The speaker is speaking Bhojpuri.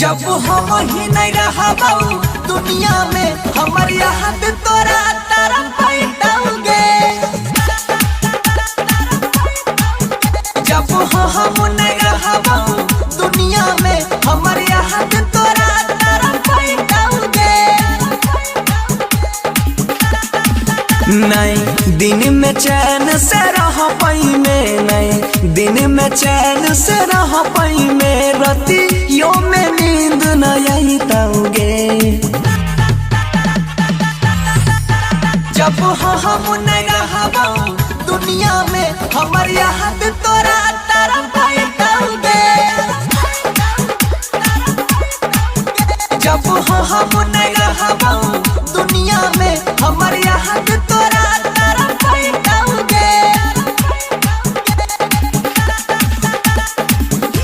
जब हम ही नहीं रहबाऊ दुनिया में हमर याद तोरा तारा पैटाऊगे। जब हम नहीं रहबाऊ दुनिया में हमर याद तोरा तारा पैटाऊगे। नहीं दिन में चैन से रह पाई में, नहीं दिन में चैन से रह पाई में, रतियों में नींद न आई ताऊगे। जब हम नहीं रहबाऊ दुनिया में हमर याद